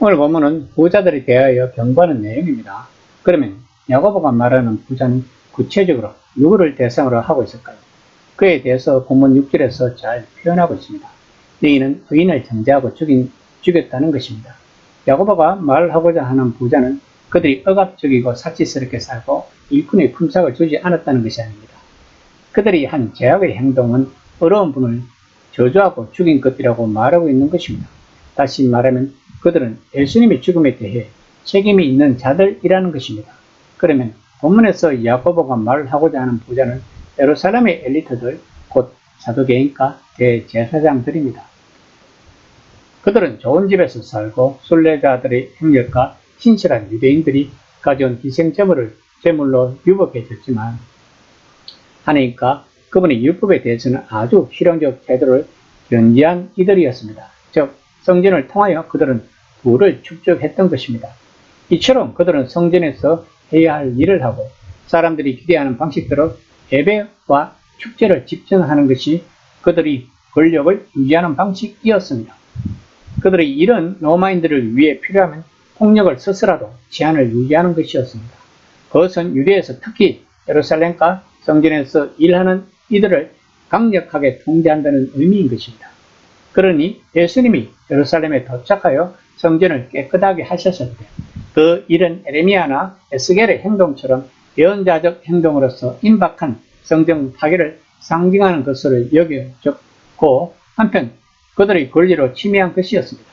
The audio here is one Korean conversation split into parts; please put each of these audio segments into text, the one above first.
오늘 본문은 부자들에 대하여 경고하는 내용입니다. 그러면 야고보가 말하는 부자는 구체적으로 누구를 대상으로 하고 있을까요? 그에 대해서 본문 6절에서 잘 표현하고 있습니다. 너희는 의인을 정죄하고 죽였다는 것입니다. 야고보가 말하고자 하는 부자는 그들이 억압적이고 사치스럽게 살고 일꾼의 품삯을 주지 않았다는 것이 아닙니다. 그들이 한 죄악의 행동은 어려운 분을 저주하고 죽인 것이라고 말하고 있는 것입니다. 다시 말하면 그들은 예수님의 죽음에 대해 책임이 있는 자들이라는 것입니다. 그러면 본문에서 야고보가 말하고자 하는 부자는 예루살렘의 엘리트들, 곧 사두개인과 대제사장들입니다. 그들은 좋은 집에서 살고 순례자들의 행렬과 신실한 유대인들이 가져온 희생제물을 제물로 유법해 줬지만 하나님과 그분의 율법에 대해서는 아주 실용적 태도를 견지한 이들이었습니다. 즉 성전을 통하여 그들은 부를 축적했던 것입니다. 이처럼 그들은 성전에서 해야 할 일을 하고 사람들이 기대하는 방식대로 예배와 축제를 집행하는 것이 그들이 권력을 유지하는 방식이었습니다. 그들이 이런 로마인들을 위해 필요하면 폭력을 써서라도 제한을 유지하는 것이었습니다. 그것은 유대에서 특히 예루살렘과 성전에서 일하는 이들을 강력하게 통제한다는 의미인 것입니다. 그러니 예수님이 예루살렘에 도착하여 성전을 깨끗하게 하셨을 때 그 일은 에레미야나 에스겔의 행동처럼 예언자적 행동으로서 임박한 성전 파괴를 상징하는 것으로 여겨졌고 한편 그들의 권리로 침해한 것이었습니다.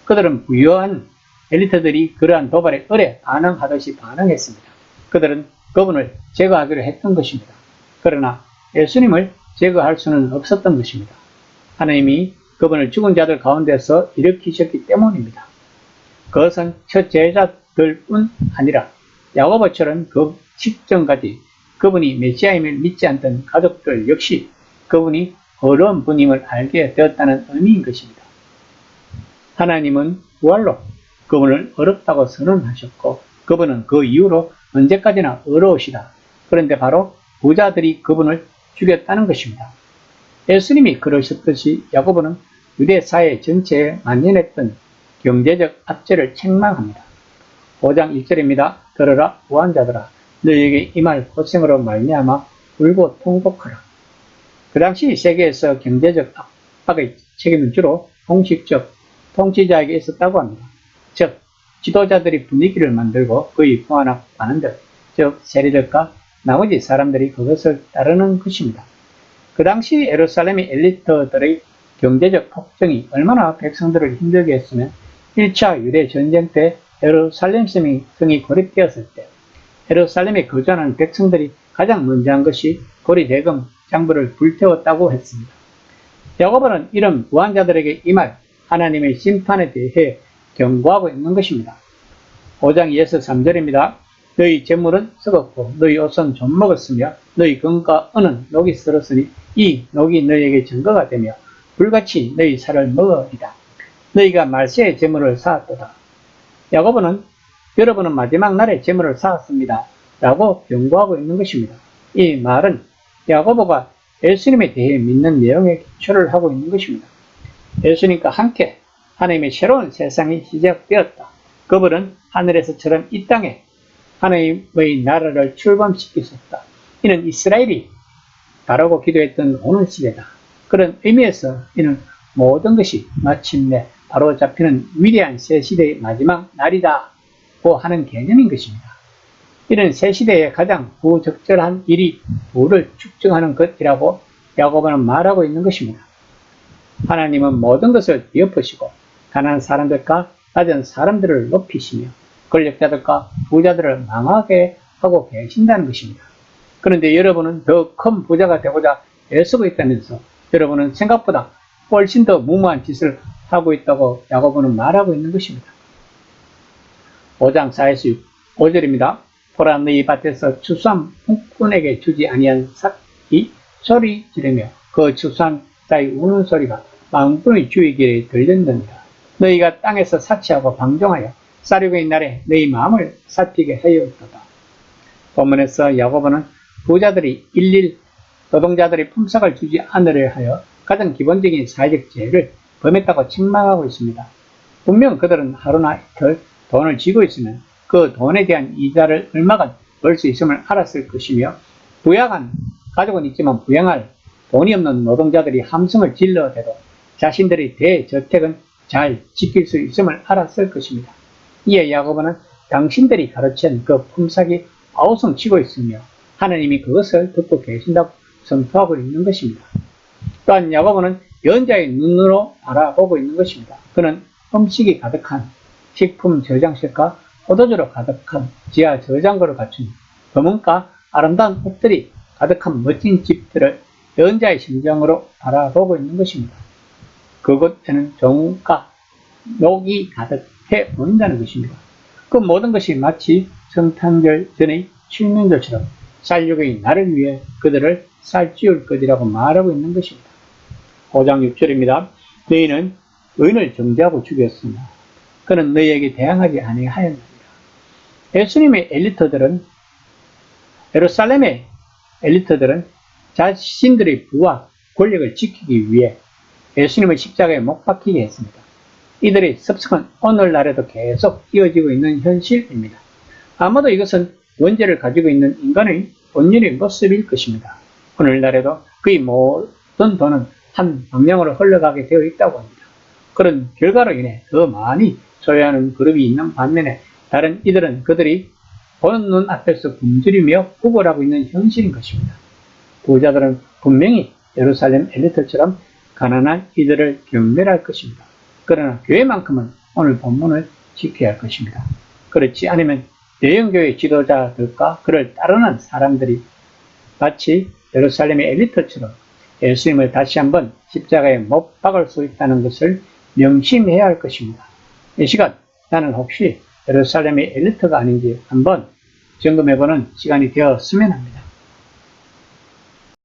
그들은 부유한 엘리트들이 그러한 도발에 의뢰 반응하듯이 반응했습니다. 그들은 그분을 제거하기로 했던 것입니다. 그러나 예수님을 제거할 수는 없었던 것입니다. 하나님이 그분을 죽은 자들 가운데서 일으키셨기 때문입니다. 그것은 첫 제자들뿐 아니라 야고보처럼 그 직전까지 그분이 메시아임을 믿지 않던 가족들 역시 그분이 어려운 분임을 알게 되었다는 의미인 것입니다. 하나님은 부활로 그분을 어렵다고 선언하셨고 그분은 그 이후로 언제까지나 어려우시다. 그런데 바로 부자들이 그분을 죽였다는 것입니다. 예수님이 그러셨듯이 야고보는 유대 사회 전체에 만연했던 경제적 압제를 책망합니다. 5장 1절입니다. 들으라 부한자들아 너희에게 임할 고생으로 말미암아 울고 통곡하라. 그 당시 세계에서 경제적 압박의 책임은 주로 공식적 통치자에게 있었다고 합니다. 즉 지도자들이 분위기를 만들고 그의 부하는 듯, 즉 세리들과 나머지 사람들이 그것을 따르는 것입니다. 그 당시 예루살렘의 엘리트들의 경제적 폭정이 얼마나 백성들을 힘들게 했으면 1차 유대 전쟁 때 예루살렘 성이 고립되었을 때 예루살렘에 거주하는 백성들이 가장 먼저 한 것이 고리대금 장부를 불태웠다고 했습니다. 야고보는 이런 부한자들에게 임할 하나님의 심판에 대해 경고하고 있는 것입니다. 5장 2에서 3절입니다. 너희 재물은 썩었고 너희 옷은 좀 먹었으며 너희 금과 은은 녹이 슬었으니 이 녹이 너희에게 증거가 되며 불같이 너희 살을 먹으리라. 너희가 말세의 재물을 쌓았도다. 야고보는 여러분은 마지막 날에 재물을 쌓았습니다. 라고 경고하고 있는 것입니다. 이 말은 야고보가 예수님에 대해 믿는 내용에 기초를 하고 있는 것입니다. 예수님과 함께 하나님의 새로운 세상이 시작되었다. 그분은 하늘에서처럼 이 땅에 하나님의 나라를 출범시키셨다. 이는 이스라엘이 바라고 기도했던 오는 시대다. 그런 의미에서 이는 모든 것이 마침내 바로 잡히는 위대한 새 시대의 마지막 날이다고 하는 개념인 것입니다. 이런 새 시대에 가장 부적절한 일이 부를 축적하는 것이라고 야고보는 말하고 있는 것입니다. 하나님은 모든 것을 뒤엎으시고 가난한 사람들과 낮은 사람들을 높이시며 권력자들과 부자들을 망하게 하고 계신다는 것입니다. 그런데 여러분은 더 큰 부자가 되고자 애쓰고 있다면서 여러분은 생각보다 훨씬 더 무모한 짓을 하고 있다고 야고보는 말하고 있는 것입니다. 5장 4에서 5절입니다. 보라 너희 밭에서 추수한 풍꾼에게 주지 아니한 삭이 소리 지르며 그 추수한 자의 우는 소리가 만군의 주의 들렸느니라. 너희가 땅에서 사치하고 방종하여 쌀육의 날에 너희 마음을 살피게 하였도다. 본문에서 야고보는 부자들이 일일 노동자들의 품삯을 주지 않으려 하여 가장 기본적인 사회적 죄를 범했다고 책망하고 있습니다. 분명 그들은 하루나 이틀 돈을 쥐고 있으면 그 돈에 대한 이자를 얼마간 벌 수 있음을 알았을 것이며, 부양한 가족은 있지만 부양할 돈이 없는 노동자들이 함성을 질러대도 자신들의 대저택은 잘 지킬 수 있음을 알았을 것입니다. 이에 야고보는 당신들이 가르친 그 품삯이 아우성치고 있으며 하나님이 그것을 듣고 계신다고 선포하고 있는 것입니다. 또한 야고보는 연자의 눈으로 바라보고 있는 것입니다. 그는 음식이 가득한 식품 저장실과 포도주로 가득한 지하 저장고를 갖춘 검은가 아름다운 옷들이 가득한 멋진 집들을 연자의 심정으로 바라보고 있는 것입니다. 그곳에는 정과 녹이 가득해 보인다는 것입니다. 그 모든 것이 마치 성탄절 전의 칠면조처럼 쌀육의 나를 위해 그들을 쌀찌울 것이라고 말하고 있는 것입니다. 5장 6절입니다. 너희는 의인을 정죄하고 죽였으나 그는 너희에게 대항하지 아니하였느니라. 예수님의 엘리트들은, 예루살렘의 엘리트들은 자신들의 부와 권력을 지키기 위해 예수님을 십자가에 못 박히게 했습니다. 이들의 습성은 오늘날에도 계속 이어지고 있는 현실입니다. 아마도 이것은 원죄를 가지고 있는 인간의 본연의 모습일 것입니다. 오늘날에도 그의 모든 돈은 한 방향으로 흘러가게 되어 있다고 합니다. 그런 결과로 인해 더 많이 소유하는 그룹이 있는 반면에 다른 이들은 그들이 보는 눈 앞에서 굶주리며 구걸하고 있는 현실인 것입니다. 부자들은 분명히 예루살렘 엘리트처럼 가난한 이들을 경멸할 것입니다. 그러나 교회만큼은 오늘 본문을 지켜야 할 것입니다. 그렇지 않으면 대형교회 지도자들과 그를 따르는 사람들이 마치 예루살렘의 엘리트처럼 예수님을 다시 한번 십자가에 못 박을 수 있다는 것을 명심해야 할 것입니다. 이 시간 나는 혹시 예루살렘의 엘리트가 아닌지 한번 점검해보는 시간이 되었으면 합니다.